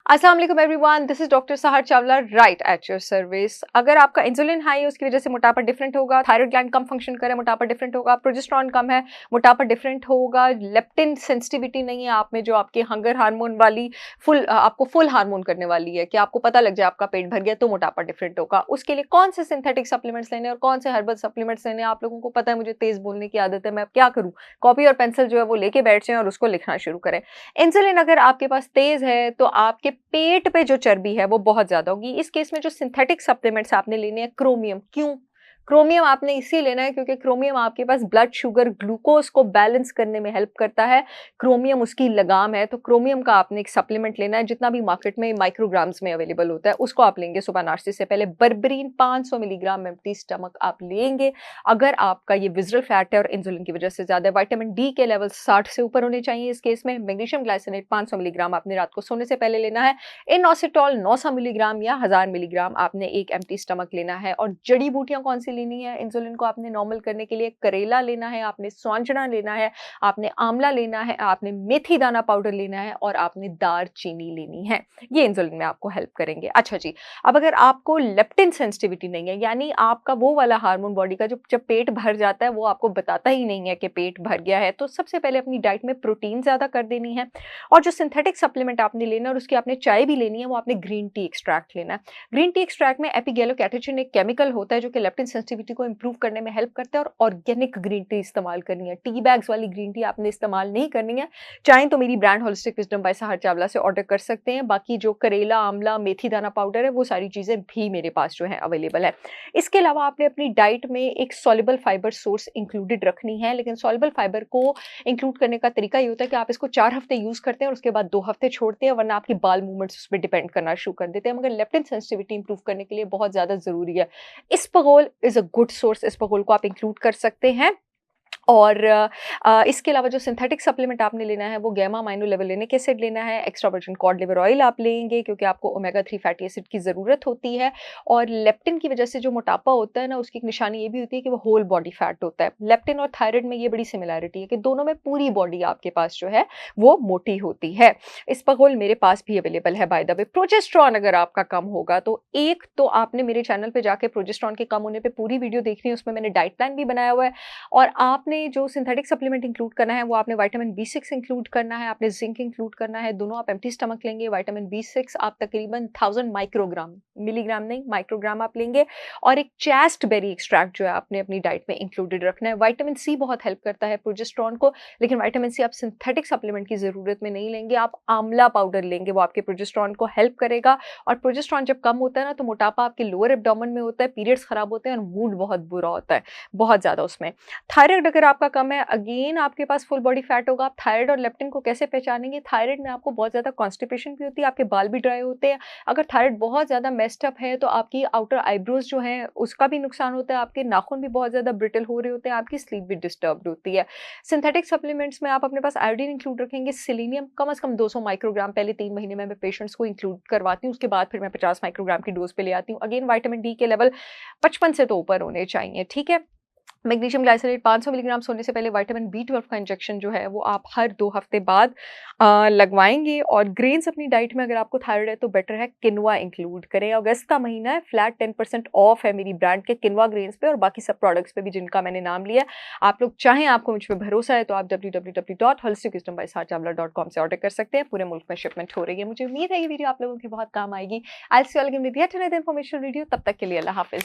अस्सलाम वालेकुम everyone, this is doctor सहर Chawla right at your service. अगर आपका इंसुलिन हाई है उसकी वजह से मोटापा डिफरेंट होगा, थायराइड ग्लैंड कम फंक्शन करे मोटापा डिफरेंट होगा, प्रोजेस्टेरॉन कम है मोटापा डिफरेंट होगा, लेप्टिन सेंसिटिविटी नहीं है आप में जो आपके हंगर हार्मोन वाली आपको फुल हार्मोन करने वाली है कि आपको पता लग जाए आपका पेट भर गया तो मोटापा डिफरेंट होगा। उसके लिए कौन से सिंथेटिक सप्लीमेंट्स लेने और कौन से हर्बल सप्लीमेंट्स लेने आप लोगों को पता है। मुझे तेज बोलने की आदत है, मैं अब क्या करूँ, कॉपी और पेंसिल जो है वो लेके बैठ जाएं और उसको लिखना शुरू करें। इंसुलिन अगर आपके पास तेज है तो आपके पेट पे जो चर्बी है वो बहुत ज्यादा होगी। इस केस में जो सिंथेटिक सप्लीमेंट्स आपने लेने हैं, क्रोमियम। क्यों क्रोमियम आपने इसी लेना है क्योंकि क्रोमियम आपके पास ब्लड शुगर ग्लूकोज को बैलेंस करने में हेल्प करता है। क्रोमियम उसकी लगाम है, तो क्रोमियम का आपने एक सप्लीमेंट लेना है। जितना भी मार्केट में माइक्रोग्राम्स में अवेलेबल होता है उसको आप लेंगे सुबह नाश्ते से पहले। बर्बरीन 500 मिलीग्राम एम्प्टी स्टमक आप लेंगे अगर आपका ये विजरल फैट है और इंसुलिन की वजह से ज्यादा है। विटामिन डी के लेवल 60 से ऊपर होने चाहिए इस केस में। मैग्नीशियम ग्लाइसिनेट 500 मिलीग्राम आपने रात को सोने से पहले लेना है। इनोसिटॉल 900 मिलीग्राम या 1000 मिलीग्राम आपने एक एम्प्टी स्टमक लेना है। और जड़ी बूटियां कौन सी लेनी है इंसुलिन को आपने नॉर्मल करने के लिए? करेला लेना है, आपने स्वांजना लेना है, आपने आंवला लेना है, आपने मेथी दाना पाउडर लेना है और आपने दालचीनी लेनी है। ये इंसुलिन में आपको हेल्प करेंगे। अच्छा जी, अब अगर आपको लेप्टिन सेंसिटिविटी नहीं है, यानी आपका वो वाला हार्मोन बॉडी का जो जब पेट भर जाता है वो आपको बताता ही नहीं है कि पेट भर गया है, तो सबसे पहले अपनी डाइट में प्रोटीन ज्यादा कर देनी है। और जो सिंथेटिक सप्लीमेंट आपने लेना है और उसकी आपने चाय भी लेनी है, वो आपने ग्रीन टी एक्सट्रैक्ट लेना है। ग्रीन टी एक्सट्रैक्ट में एपिगैलोकैटेचिन एक केमिकल होता है जो कि लेप्टिन सेंसिटिविटी को इंप्रूव करने में हेल्प करता है। और ऑर्गेनिक ग्रीन टी इस्तेमाल करनी है, टी बैग्स वाली ग्रीन टी आपने इस्तेमाल नहीं करनी है। चाहे तो मेरी ब्रांड होलिस्टिक विजडम बाय सहर चावला से ऑर्डर कर सकते हैं। बाकी जो करेला, आंवला, मेथी दाना पाउडर है वो सारी चीजें भी मेरे पास जो है अवेलेबल है। इसके अलावा आपने अपनी डाइट में एक सॉल्युबल फाइबर सोर्स इंक्लूडेड रखनी है, लेकिन सॉल्युबल फाइबर को इंक्लूड करने का तरीका ये होता है कि आप इसको 4 हफ्ते यूज करते हैं और उसके बाद 2 हफ्ते छोड़ते हैं, वरना आपकी बाल मूवमेंट्स उस पर डिपेंड करना शुरू कर देते हैं। मगर लेप्टिन सेंसिटिविटी इंप्रूव करने के लिए बहुत ज्यादा जरूरी है। Ispaghol is a good source, Ispaghol को आप इंक्लूड कर सकते हैं। और इसके अलावा जो सिंथेटिक सप्लीमेंट आपने लेना है वो गैमा माइनोलेवलिनिक एसिड लेना है। Extra virgin cod liver oil आप लेंगे क्योंकि आपको ओमेगा 3 फैटी एसिड की ज़रूरत होती है। और लेप्टिन की वजह से जो मोटापा होता है ना, उसकी एक निशानी ये भी होती है कि वो होल बॉडी फैट होता है। लेप्टिन और थायराइड में ये बड़ी सिमिलैरिटी है कि दोनों में पूरी बॉडी आपके पास जो है वो मोटी होती है। इस्पगोल मेरे पास भी अवेलेबल है बाय द वे। प्रोजेस्ट्रॉन अगर आपका कम होगा तो एक तो आपने मेरे चैनल पे जाके प्रोजेस्ट्रॉन के कम होने पे पूरी वीडियो देखनी है, उसमें मैंने डाइट प्लान भी बनाया हुआ है। और आपने जो सिंथेटिक सप्लीमेंट इंक्लूड करना है वो आपने विटामिन बी6 इंक्लूड करना है, आपने जिंक इंक्लूड करना है। दोनों आप एम्प्टी स्टमक लेंगे। विटामिन बी6 आप तकरीबन 1000 माइक्रोग्राम, मिलीग्राम नहीं माइक्रोग्राम आप लेंगे। और एक चेस्ट बेरी एक्सट्रैक्ट जो है आपने अपनी डाइट में इंक्लूडेड रखना है। विटामिन सी बहुत हेल्प करता है प्रोजेस्ट्रॉन को, लेकिन विटामिन सी आप सिंथेटिक सप्लीमेंट की जरूरत में नहीं लेंगे, आप आंवला पाउडर लेंगे, वो आपके प्रोजेस्ट्रॉन को हेल्प करेगा। और प्रोजेस्ट्रॉन जब कम होता है ना तो मोटापा आपके लोअर एब्डोमेन में होता है, पीरियड्स खराब होते हैं और मूड बहुत बुरा होता है, बहुत ज्यादा उसमें। थायराइड अगर आपका कम है, अगेन आपके पास फुल बॉडी फैट होगा। आप थायराइड और लेप्टिन को कैसे पहचानेंगे? थायराइड में आपको बहुत ज्यादा कॉन्स्टिपेशन भी होती है, आपके बाल भी ड्राई होते हैं। अगर थायराइड बहुत ज्यादा मेस्ड अप है तो आपकी आउटर आईब्रोज जो है उसका भी नुकसान होता है, आपके नाखून भी बहुत ज्यादा ब्रिटल हो रहे होते हैं, आपकी स्लीप भी डिस्टर्ब होती है। सिंथेटिक सप्लीमेंट्स में आप अपने पास आयोडीन इंक्लूड रखेंगे, सेलेनियम कम से कम 200 माइक्रोग्राम पहले 3 महीने में मैं पेशेंट्स को इंक्लूड करवाती हूँ, उसके बाद फिर मैं 50 माइक्रोग्राम की डोज पे ले आती हूँ। अगेन विटामिन डी के लेवल 55 से तो ऊपर होने चाहिए, ठीक है। मैग्नीशियम ग्लाइसिनेट 500 मिलीग्राम सोने से पहले। विटामिन बी 12 का इंजेक्शन जो है वो आप हर 2 हफ्ते बाद लगवाएंगे। और ग्रेन्स अपनी डाइट में अगर आपको थायराइड है तो बेटर है किनवा इंक्लूड करें। अगस्त का महीना है, फ्लैट 10% ऑफ है मेरी ब्रांड के किनवा ग्रेन्स पे और बाकी सब प्रोडक्ट्स पे भी जिनका मैंने नाम लिया। आप लोग चाहें, आपको मुझ पर भरोसा है तो आप www.holisticwisdombysaharchavla.com से ऑर्डर कर सकते हैं। पूरे मुल्क में शिपमेंट हो रही है। मुझे उम्मीद है ये वीडियो आप लोगों के बहुत काम आएगी। I will see you all again with yet another informational video. तब तक के लिए अल्लाह हाफिज।